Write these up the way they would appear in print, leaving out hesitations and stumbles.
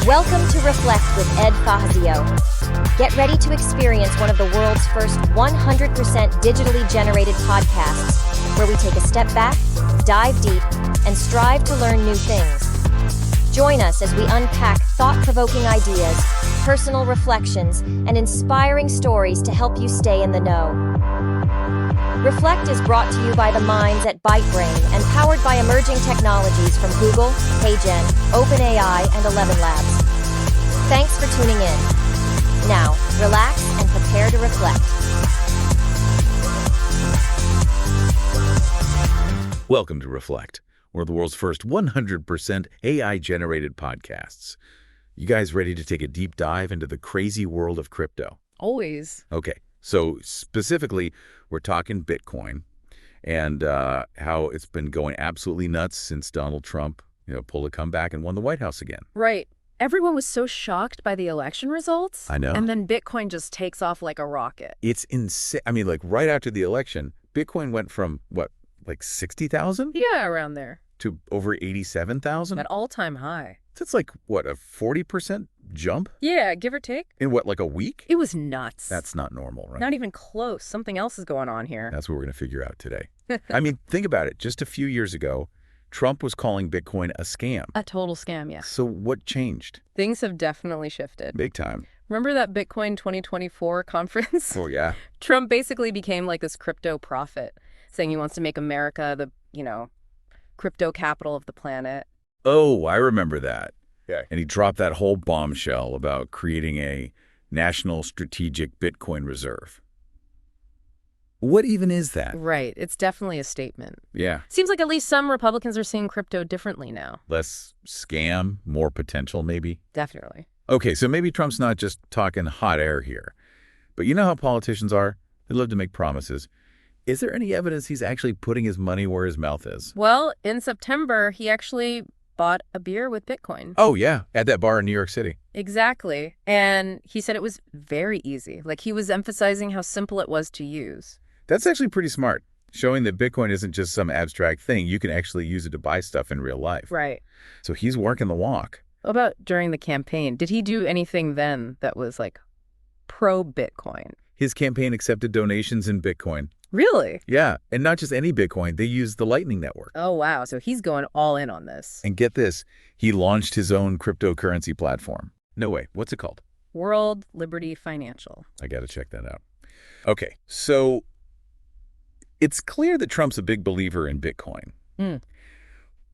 Welcome to Reflect with Ed Fassio. Get ready to experience one of the world's first 100% digitally generated podcasts, where we take a step back, dive deep, and strive to learn new things. Join us as we unpack thought-provoking ideas, personal reflections, and inspiring stories to help you stay in the know. Reflect is brought to you by the minds at ByteBrain and powered by emerging technologies from Google, HeyGen, OpenAI, and 11 Labs. Thanks for tuning in. Now, relax and prepare to reflect. Welcome to Reflect. We're the world's first 100% AI-generated podcasts. You guys ready to take a deep dive into the crazy world of crypto? Always. Okay, so specifically, we're talking Bitcoin and how it's been going absolutely nuts since Donald Trump, pulled a comeback and won the White House again. Right. Everyone was so shocked by the election results. I know. And then Bitcoin just takes off like a rocket. It's insane. I mean, right after the election, Bitcoin went from, 60,000? Yeah, around there. To over 87,000? An all-time high. That's a 40% jump? Yeah, give or take. In a week? It was nuts. That's not normal, right? Not even close. Something else is going on here. That's what we're going to figure out today. I mean, think about it. Just a few years ago, Trump was calling Bitcoin a scam. A total scam, yeah. So what changed? Things have definitely shifted. Big time. Remember that Bitcoin 2024 conference? Oh, yeah. Trump basically became like this crypto prophet, saying he wants to make America the, crypto capital of the planet. Oh, I remember that. Yeah. And he dropped that whole bombshell about creating a national strategic Bitcoin reserve. What even is that? Right. It's definitely a statement. Yeah. Seems like at least some Republicans are seeing crypto differently now. Less scam, more potential, maybe? Definitely. Okay, so maybe Trump's not just talking hot air here. But you know how politicians are? They love to make promises. Is there any evidence he's actually putting his money where his mouth is? Well, in September, he actually bought a beer with Bitcoin. Oh, yeah, at that bar in New York City. Exactly. And he said it was very easy. Like, he was emphasizing how simple it was to use. That's actually pretty smart, showing that Bitcoin isn't just some abstract thing. You can actually use it to buy stuff in real life. Right. So he's working the walk. What about during the campaign? Did he do anything then that was, pro-Bitcoin? His campaign accepted donations in Bitcoin. Really? Yeah, and not just any Bitcoin. They used the Lightning Network. Oh, wow. So he's going all in on this. And get this, he launched his own cryptocurrency platform. No way. What's it called? World Liberty Financial. I got to check that out. Okay, so it's clear that Trump's a big believer in Bitcoin.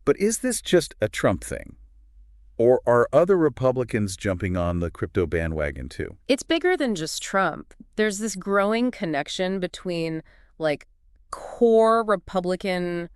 But is this just a Trump thing? Or are other Republicans jumping on the crypto bandwagon too? It's bigger than just Trump. There's this growing connection between core Republican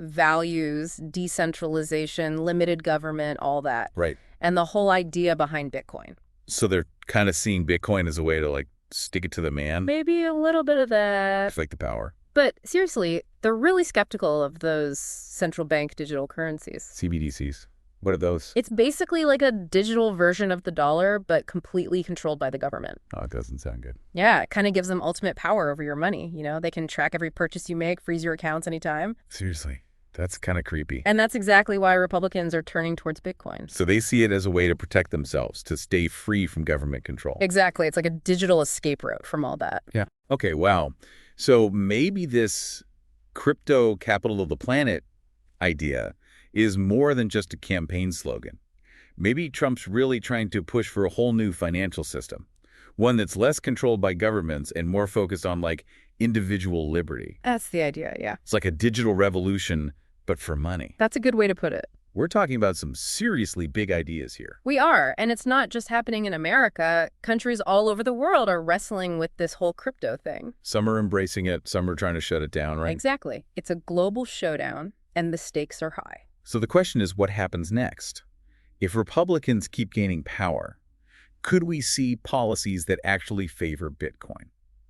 values, decentralization, limited government, all that. Right. And the whole idea behind Bitcoin. So they're kind of seeing Bitcoin as a way to stick it to the man? Maybe a little bit of that. Like the power. But seriously, they're really skeptical of those central bank digital currencies. CBDCs. What are those? It's basically like a digital version of the dollar, but completely controlled by the government. Oh, it doesn't sound good. Yeah, it kind of gives them ultimate power over your money. They can track every purchase you make, freeze your accounts anytime. Seriously, that's kind of creepy. And that's exactly why Republicans are turning towards Bitcoin. So they see it as a way to protect themselves, to stay free from government control. Exactly. It's like a digital escape route from all that. Yeah. Okay, wow. So maybe this crypto capital of the planet idea is more than just a campaign slogan. Maybe Trump's really trying to push for a whole new financial system, one that's less controlled by governments and more focused on individual liberty. That's the idea, yeah. It's like a digital revolution, but for money. That's a good way to put it. We're talking about some seriously big ideas here. We are, and it's not just happening in America. Countries all over the world are wrestling with this whole crypto thing. Some are embracing it, some are trying to shut it down, right? Exactly. It's a global showdown, and the stakes are high. So the question is, what happens next? If Republicans keep gaining power, could we see policies that actually favor Bitcoin?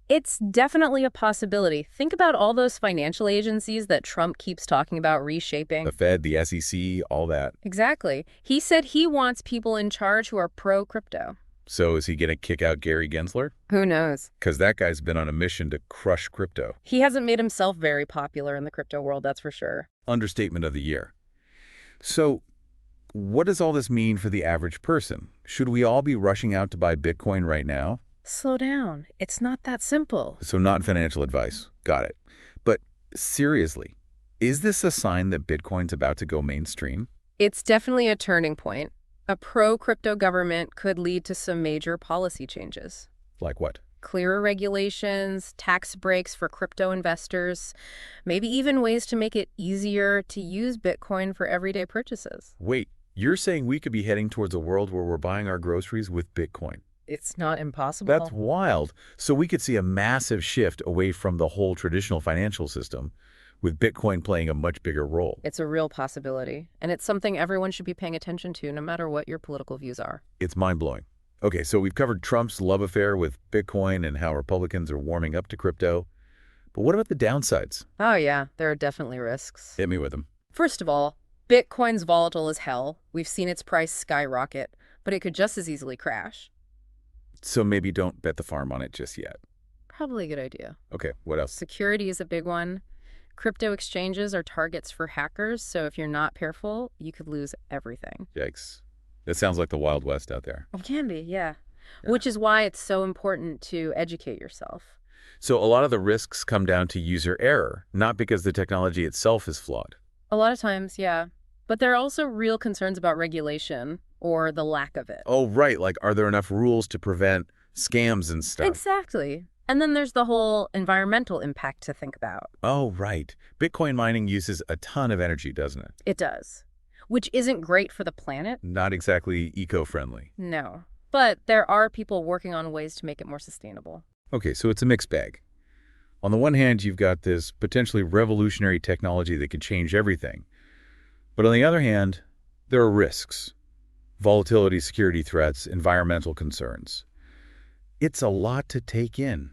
It's definitely a possibility. Think about all those financial agencies that Trump keeps talking about reshaping. The Fed, the SEC, all that. Exactly. He said he wants people in charge who are pro-crypto. So is he going to kick out Gary Gensler? Who knows? Because that guy's been on a mission to crush crypto. He hasn't made himself very popular in the crypto world, that's for sure. Understatement of the year. So what does all this mean for the average person? Should we all be rushing out to buy Bitcoin right now? Slow down. It's not that simple. So not financial advice. Got it. But seriously, is this a sign that Bitcoin's about to go mainstream? It's definitely a turning point. A pro-crypto government could lead to some major policy changes. Like what? Clearer regulations, tax breaks for crypto investors, maybe even ways to make it easier to use Bitcoin for everyday purchases. Wait, you're saying we could be heading towards a world where we're buying our groceries with Bitcoin? It's not impossible. That's wild. So we could see a massive shift away from the whole traditional financial system, with Bitcoin playing a much bigger role. It's a real possibility, and it's something everyone should be paying attention to, no matter what your political views are. It's mind-blowing. Okay, so we've covered Trump's love affair with Bitcoin and how Republicans are warming up to crypto. But what about the downsides? Oh yeah, there are definitely risks. Hit me with them. First of all, Bitcoin's volatile as hell. We've seen its price skyrocket, but it could just as easily crash. So maybe don't bet the farm on it just yet. Probably a good idea. Okay, what else? Security is a big one. Crypto exchanges are targets for hackers, so if you're not careful, you could lose everything. Yikes. That sounds like the Wild West out there. It can be, yeah. Which is why it's so important to educate yourself. So a lot of the risks come down to user error, not because the technology itself is flawed. A lot of times, yeah. But there are also real concerns about regulation or the lack of it. Oh, right. Like, are there enough rules to prevent scams and stuff? Exactly. And then there's the whole environmental impact to think about. Oh, right. Bitcoin mining uses a ton of energy, doesn't it? It does. Which isn't great for the planet. Not exactly eco-friendly. No. But there are people working on ways to make it more sustainable. Okay, so it's a mixed bag. On the one hand, you've got this potentially revolutionary technology that could change everything. But on the other hand, there are risks. Volatility, security threats, environmental concerns. It's a lot to take in.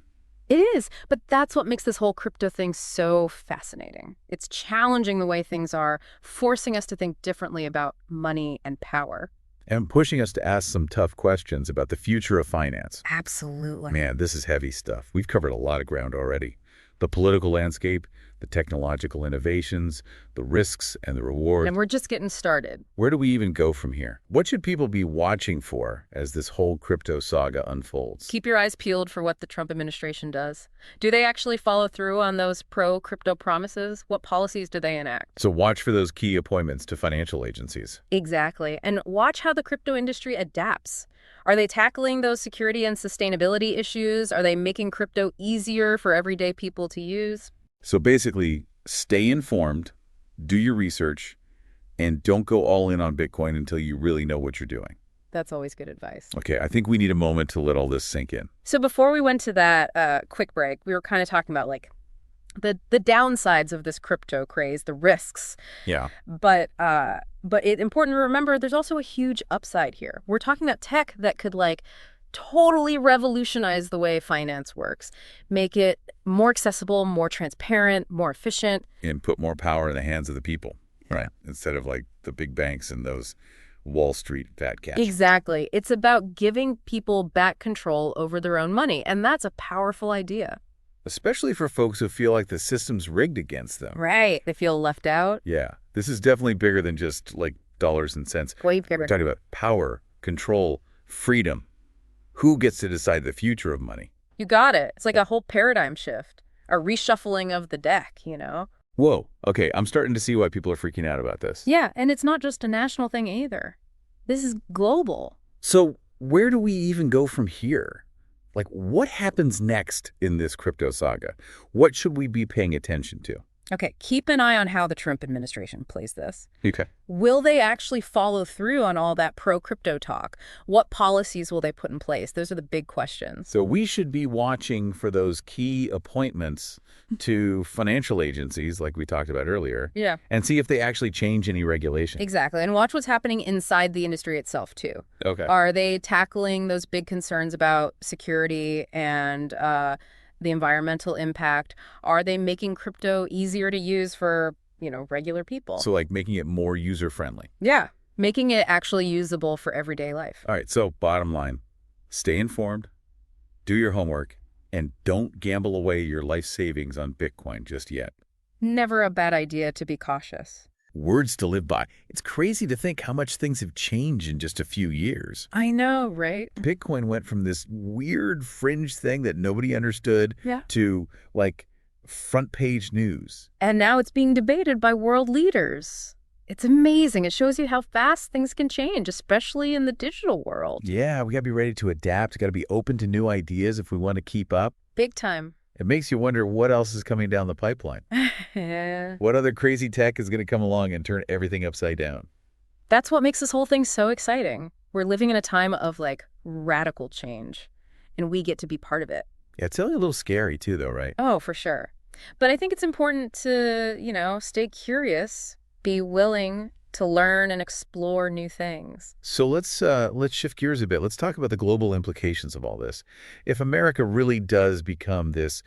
It is, but that's what makes this whole crypto thing so fascinating. It's challenging the way things are, forcing us to think differently about money and power. And pushing us to ask some tough questions about the future of finance. Absolutely. Man, this is heavy stuff. We've covered a lot of ground already. The political landscape, the technological innovations, the risks and the rewards. And we're just getting started. Where do we even go from here? What should people be watching for as this whole crypto saga unfolds? Keep your eyes peeled for what the Trump administration does. Do they actually follow through on those pro-crypto promises? What policies do they enact? So watch for those key appointments to financial agencies. Exactly. And watch how the crypto industry adapts. Are they tackling those security and sustainability issues? Are they making crypto easier for everyday people to use? So basically, stay informed, do your research, and don't go all in on Bitcoin until you really know what you're doing. That's always good advice. Okay, I think we need a moment to let all this sink in. So before we went to that quick break, we were kind of talking about like the downsides of this crypto craze, the risks. Yeah. But it's important to remember there's also a huge upside here. We're talking about tech that could like totally revolutionize the way finance works, make it more accessible, more transparent, more efficient. And put more power in the hands of the people, right? Instead of like the big banks and those Wall Street fat cats. Exactly. It's about giving people back control over their own money, and that's a powerful idea. Especially for folks who feel like the system's rigged against them. Right. They feel left out. Yeah. This is definitely bigger than just like dollars and cents. Way bigger. We're talking about power, control, freedom. Who gets to decide the future of money? You got it. It's like a whole paradigm shift, a reshuffling of the deck, you know? Whoa. Okay, I'm starting to see why people are freaking out about this. Yeah, and it's not just a national thing either. This is global. So where do we even go from here? Like, what happens next in this crypto saga? What should we be paying attention to? Okay, keep an eye on how the Trump administration plays this. Okay. Will they actually follow through on all that pro-crypto talk? What policies will they put in place? Those are the big questions. So we should be watching for those key appointments to financial agencies, like we talked about earlier, Yeah. and see if they actually change any regulation. Exactly. And watch what's happening inside the industry itself, too. Okay. Are they tackling those big concerns about security and the environmental impact? Are they making crypto easier to use for, regular people? So like making it more user-friendly. Yeah, making it actually usable for everyday life. All right, so bottom line, stay informed, do your homework, and don't gamble away your life savings on Bitcoin just yet. Never a bad idea to be cautious. words to live by. It's crazy to think how much things have changed in just a few years. I know, right? Bitcoin went from this weird fringe thing that nobody understood Yeah. to, like, front page news. And now it's being debated by world leaders. It's amazing. It shows you how fast things can change, especially in the digital world. Yeah, we got to be ready to adapt. We got to be open to new ideas if we want to keep up. Big time. It makes you wonder what else is coming down the pipeline. Yeah. What other crazy tech is going to come along and turn everything upside down? That's what makes this whole thing so exciting. We're living in a time of, like, radical change, and we get to be part of it. Yeah, it's a little scary too, though, right? Oh, for sure. But I think it's important to, stay curious, be willing to learn and explore new things. So let's shift gears a bit. Let's talk about the global implications of all this. If America really does become this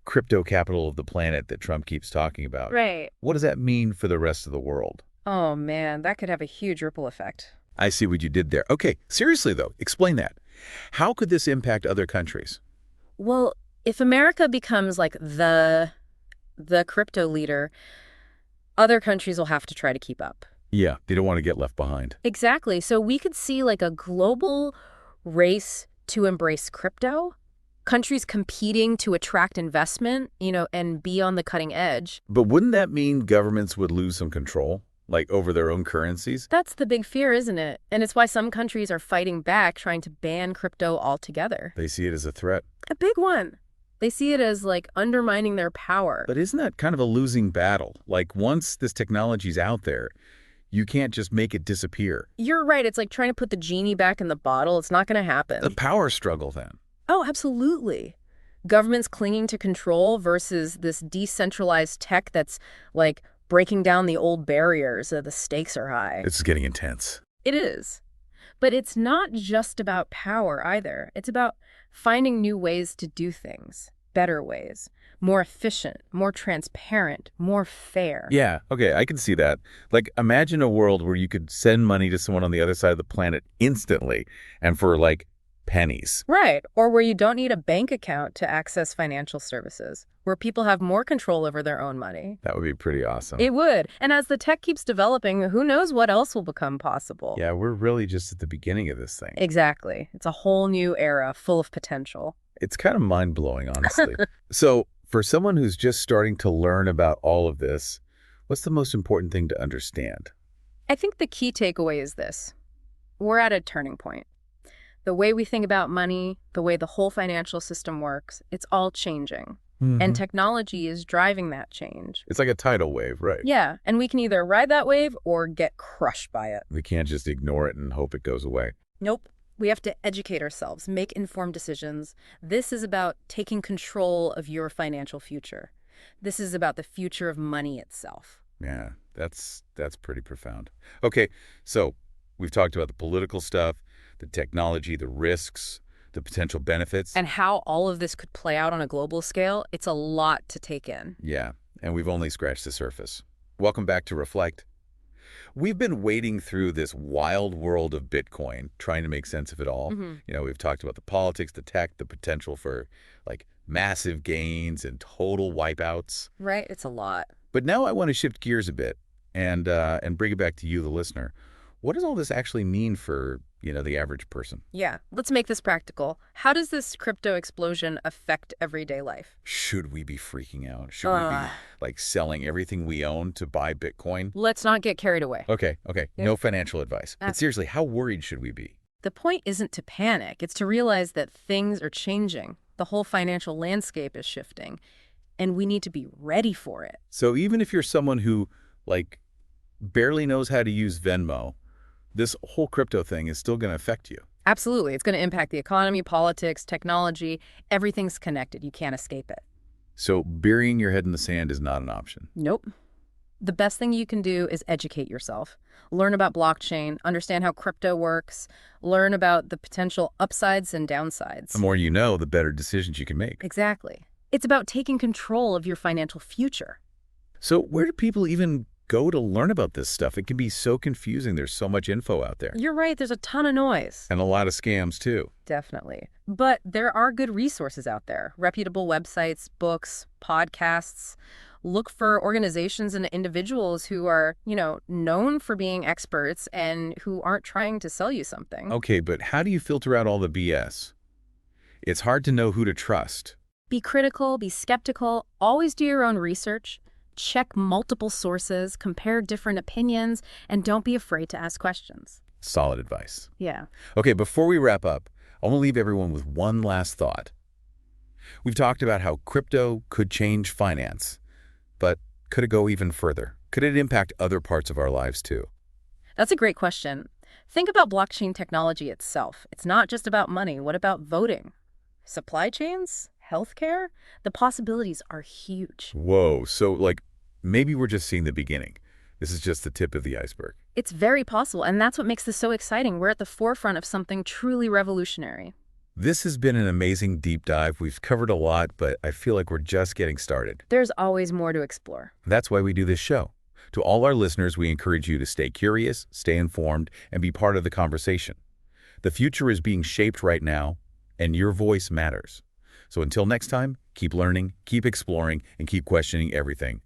crypto capital of the planet that Trump keeps talking about, Right. what does that mean for the rest of the world? Oh, man, that could have a huge ripple effect. I see what you did there. Okay, seriously though, explain that. How could this impact other countries? Well, if America becomes like the crypto leader, other countries will have to try to keep up. Yeah, they don't want to get left behind. Exactly. So we could see like a global race to embrace crypto, countries competing to attract investment, and be on the cutting edge. But wouldn't that mean governments would lose some control, like over their own currencies? That's the big fear, isn't it? And it's why some countries are fighting back, trying to ban crypto altogether. They see it as a threat. A big one. They see it as like undermining their power. But isn't that kind of a losing battle? Like once this technology's out there, you can't just make it disappear. You're right. It's like trying to put the genie back in the bottle. It's not going to happen. A power struggle then. Oh, absolutely. Governments clinging to control versus this decentralized tech that's like breaking down the old barriers. The stakes are high. This is getting intense. It is. But it's not just about power either. It's about finding new ways to do things, better ways, more efficient, more transparent, more fair. Yeah, okay, I can see that. Like, imagine a world where you could send money to someone on the other side of the planet instantly and for, like, pennies. Right. Or where you don't need a bank account to access financial services, where people have more control over their own money. That would be pretty awesome. It would. And as the tech keeps developing, who knows what else will become possible? Yeah, we're really just at the beginning of this thing. Exactly. It's a whole new era full of potential. It's kind of mind-blowing, honestly. So, for someone who's just starting to learn about all of this, what's the most important thing to understand? I think the key takeaway is this. We're at a turning point. The way we think about money, the way the whole financial system works, it's all changing. And technology is driving that change. It's like a tidal wave, right? Yeah, and we can either ride that wave or get crushed by it. We can't just ignore it and hope it goes away. Nope. We have to educate ourselves, make informed decisions. This is about taking control of your financial future. This is about the future of money itself. Yeah, that's pretty profound. Okay, so we've talked about the political stuff, the technology, the risks, the potential benefits. And how all of this could play out on a global scale, it's a lot to take in. Yeah, and we've only scratched the surface. Welcome back to Reflect. We've been wading through this wild world of Bitcoin, trying to make sense of it all. We've talked about the politics, the tech, the potential for, like, massive gains and total wipeouts. Right, it's a lot. But now I want to shift gears a bit and bring it back to you, the listener. What does all this actually mean for, the average person? Yeah, let's make this practical. How does this crypto explosion affect everyday life? Should we be freaking out? Should we be, like, selling everything we own to buy Bitcoin? Let's not get carried away. Okay. Yeah. No financial advice. But seriously, how worried should we be? The point isn't to panic. It's to realize that things are changing. The whole financial landscape is shifting, and we need to be ready for it. So even if you're someone who, like, barely knows how to use Venmo, this whole crypto thing is still going to affect you. Absolutely. It's going to impact the economy, politics, technology. Everything's connected. You can't escape it. So burying your head in the sand is not an option. Nope. The best thing you can do is educate yourself. Learn about blockchain, understand how crypto works, learn about the potential upsides and downsides. The more you know, the better decisions you can make. Exactly. It's about taking control of your financial future. So where do people even go to learn about this stuff? It can be so confusing. There's so much info out there. You're right. There's a ton of noise. And a lot of scams, too. Definitely. But there are good resources out there. Reputable websites, books, podcasts, Look for organizations and individuals who are, known for being experts and who aren't trying to sell you something. Okay, but how do you filter out all the BS? It's hard to know who to trust. Be critical, be skeptical, always do your own research, check multiple sources, compare different opinions, and don't be afraid to ask questions. Solid advice. Yeah. Okay, before we wrap up, I want to leave everyone with one last thought. We've talked about how crypto could change finance, but could it go even further? Could it impact other parts of our lives too? That's a great question. Think about blockchain technology itself. It's not just about money. What about voting? Supply chains? Healthcare? The possibilities are huge. Whoa, so maybe we're just seeing the beginning. This is just the tip of the iceberg. It's very possible, and that's what makes this so exciting. We're at the forefront of something truly revolutionary. This has been an amazing deep dive. We've covered a lot, but I feel like we're just getting started. There's always more to explore. That's why we do this show. To all our listeners, we encourage you to stay curious, stay informed, and be part of the conversation. The future is being shaped right now, and your voice matters. So until next time, keep learning, keep exploring, and keep questioning everything.